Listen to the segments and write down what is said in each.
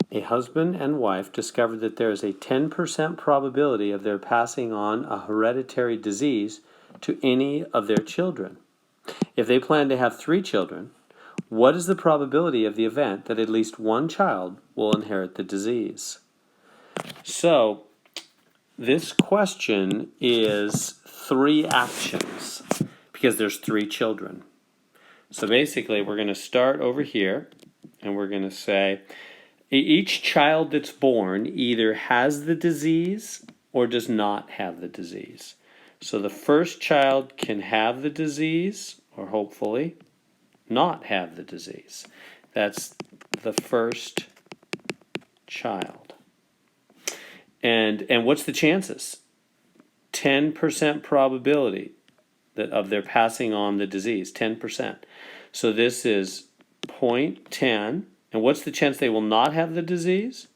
A husband and wife discovered that there is a 10% probability of their passing on a hereditary disease to any of their children. If they plan to have 3 children, what is the probability of the event that at least one child will inherit the disease? So, this question is 3 actions because there's 3 children. So basically, we're going to start over here and we're going to say each child that's born either has the disease or does not have the disease. So the first child can have the disease, or hopefully not have the disease. That's the first child. And what's the chances? 10% probability that of their passing on the disease, 10%. So this is 0.10. And what's the chance they will not have the disease?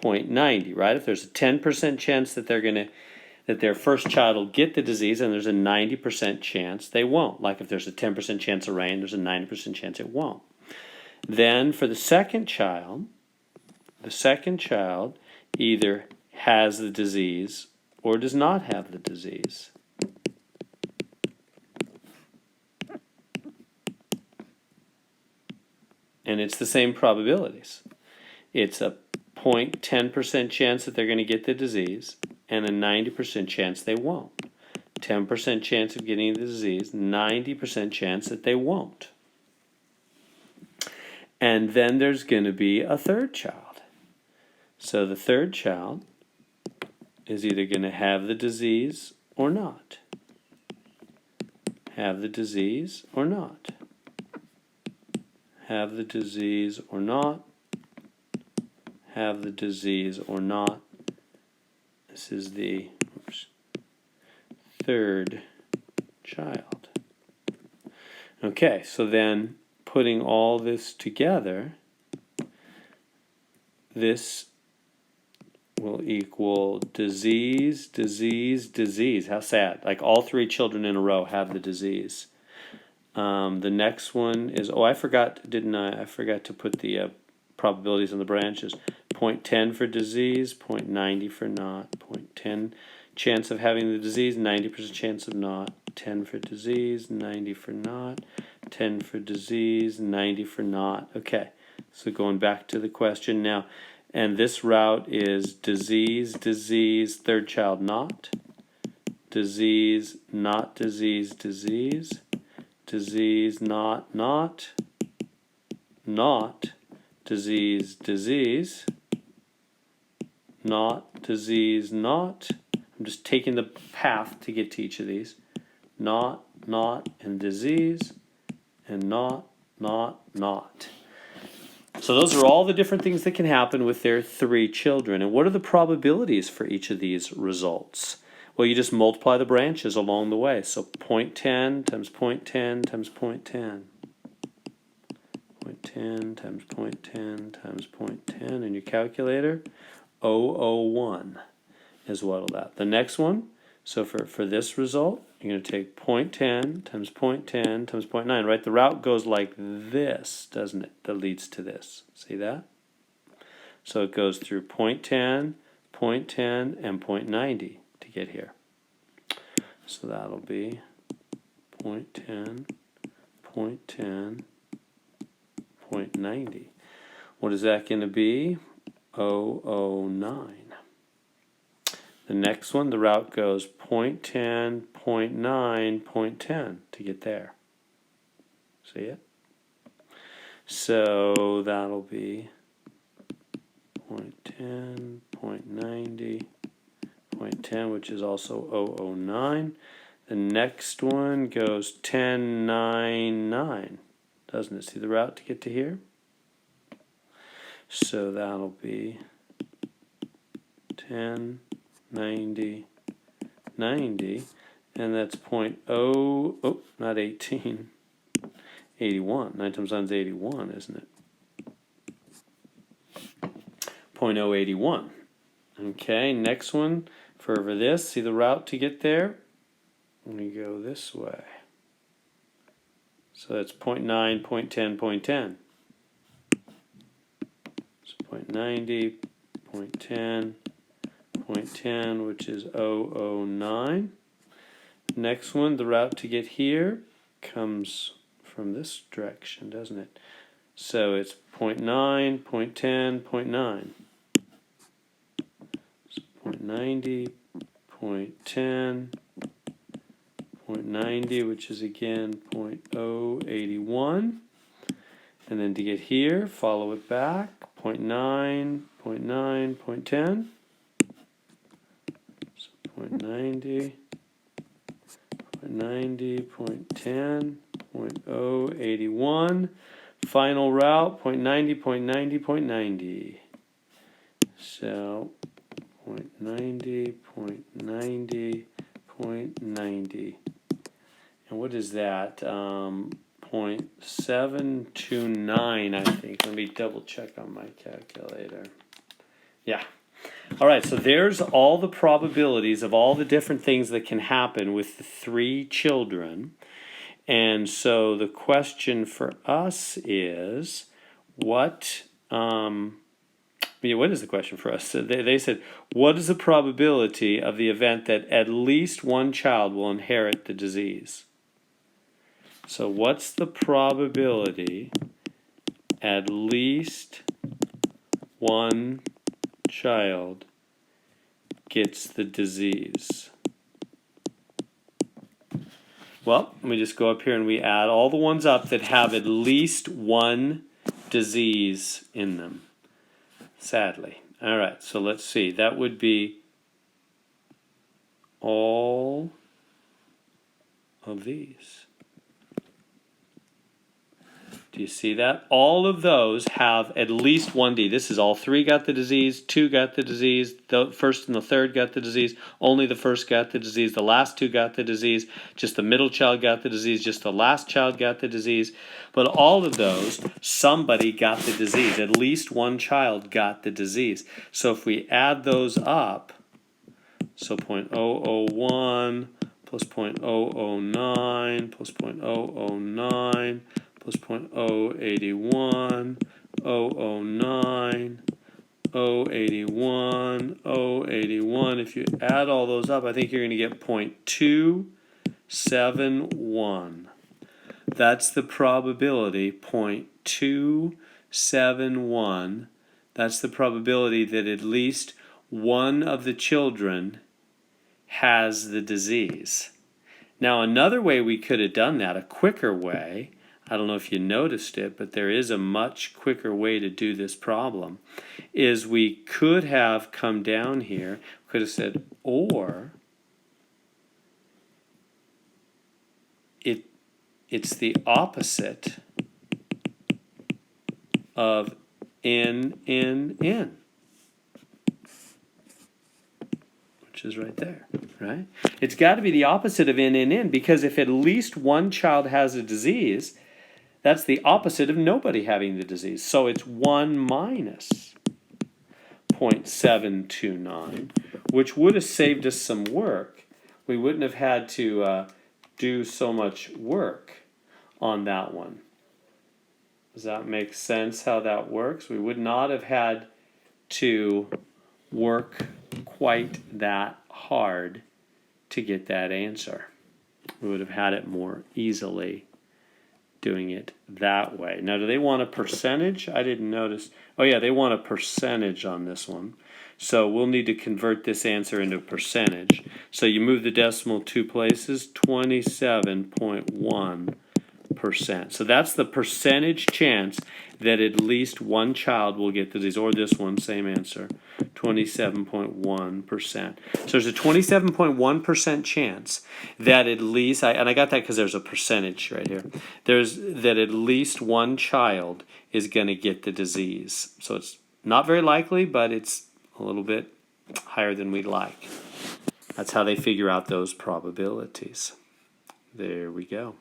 0.90, right? If there's a 10% chance that that their first child will get the disease, and there's a 90% chance they won't. Like if there's a 10% chance of rain, there's a 90% chance it won't. Then for the second child either has the disease or does not have the disease. And it's the same probabilities. It's a 0.10% chance that they're going to get the disease and a 90% chance they won't. 10% chance of getting the disease, 90% chance that they won't. And then there's going to be a third child. So the third child is either going to have the disease or not. Have the disease or not. Have the disease or not. Have the disease or not. This is the third child. Okay, so then putting all this together, this will equal disease, disease, disease. How sad. Like all 3 children in a row have the disease. The next one is, I forgot, didn't I? I forgot to put the probabilities on the branches. 0.10 for disease, 0.90 for not. 0.10 chance of having the disease, 90% chance of not. 10 for disease, 90 for not. 10 for disease, 90 for not. Okay, so going back to the question now. And this route is disease, disease, third child not. Disease, not disease, disease. Disease, not, disease, disease, not, disease, not. I'm just taking the path to get to each of these. Not, and disease, and not. So those are all the different things that can happen with their 3 children. And what are the probabilities for each of these results? Well, you just multiply the branches along the way. So 0.10 times 0.10 times 0.10. 0.10 times 0.10 times 0.10 in your calculator. 0.001 is what'll that. The next one, so for this result, you're going to take 0.10 times 0.10 times 0.9, right? The route goes like this, doesn't it? That leads to this. See that? So it goes through 0.10, 0.10, and 0.90 to get here. So that'll be 0.10, 0.10, 0.90. What is that going to be? 0.009. The next one, the route goes 0.10, 0.9, 0.10 to get there. See it? So that'll be 0.10, 0.90, 0.10, which is also 0.009. The next one goes 10.99, doesn't it? See the route to get to here? So that'll be 10, 90, 90, and that's not 18, 81. 9 times 9 is 81, isn't it? 0.081. Okay, next one, for this, see the route to get there? We go this way. So that's 0.9, 0.10, 0.10. So 0.90, 0.10, 0.10, which is 0.009. Next one, the route to get here comes from this direction, doesn't it? So it's 0.9, 0.10, 0.9. So 0.90, 0.10, 0.90, which is again 0.081. And then to get here, follow it back, 0.9, 0.9, 0.10. So 0.90, 0.90, 0.10, 0.081. Final route, 0.90, 0.90, 0.90. So 0.90, 0.90, 0.90. And what is that? 0.729, I think. Let me double check on my calculator. Yeah. All right, so there's all the probabilities of all the different things that can happen with the 3 children. And so the question for us is, what is the question for us? So they said, what is the probability of the event that at least one child will inherit the disease? So what's the probability at least one child gets the disease? Well, we just go up here and we add all the ones up that have at least one disease in them, sadly. All right, so let's see. That would be all of these. Do you see that? All of those have at least one D. This is all 3 got the disease, 2 got the disease, the first and the third got the disease, only the first got the disease, the last 2 got the disease, just the middle child got the disease, just the last child got the disease. But all of those, somebody got the disease. At least one child got the disease. So if we add those up, so 0.001 plus 0.009 plus 0.009 plus 0.081, 009, 081, 081. If you add all those up, I think you're going to get 0.271. That's the probability, 0.271. That's the probability that at least one of the children has the disease. Now, another way we could have done that, a quicker way, I don't know if you noticed it, but there is a much quicker way to do this problem, is we could have come down here, could have said, or it's the opposite of n, which is right there, right? It's got to be the opposite of n, because if at least one child has a disease, that's the opposite of nobody having the disease. So it's 1 minus 0.729, which would have saved us some work. We wouldn't have had to do so much work on that one. Does that make sense how that works? We would not have had to work quite that hard to get that answer. We would have had it more easily doing it that way. Now, do they want a percentage? I didn't notice. Oh, yeah, they want a percentage on this one. So we'll need to convert this answer into a percentage. So you move the decimal 2 places, 27.1%. So that's the percentage chance that at least one child will get the disease, or this one, same answer, 27.1%. So there's a 27.1% chance that at least, and I got that because there's a percentage right here, that at least one child is going to get the disease. So it's not very likely, but it's a little bit higher than we'd like. That's how they figure out those probabilities. There we go.